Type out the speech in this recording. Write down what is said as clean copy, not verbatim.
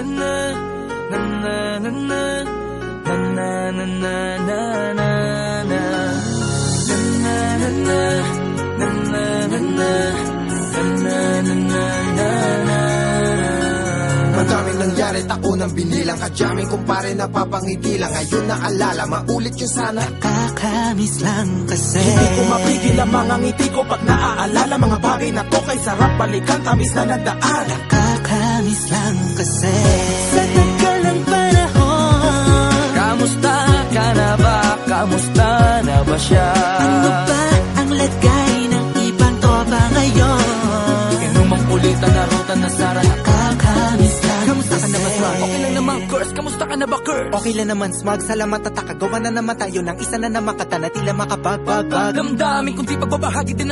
na na na na na na na na na na na Madaming nangyari, tako ng binilang. Kadyaming kumpare na papangiti lang. Ngayon naalala, maulit yung sana. Nakakamiss lang kasi Hindi ko mapigil ang mga ngiti ko pag naaalala. Mga bagay na to kay sarap balikan, tamis na nagdaan. Nakakamiss lang kasi sa tagal ng panahon. Kamusta ka na ba? Kamusta na ba siya? Ano ba ang lagay ng ibang tropa ngayon? Inumang kulitan na ruta na sara. Nakakamiss lang Kamusta ka na ba, kasi Swag? Okay lang naman, Curse. Kamusta ka na ba, Curse? Okay lang naman, Smug. Salamat at takagawa na naman tayo ng isa na naman kata na tila makabagbag. Damdamin kundi pagbabahagi din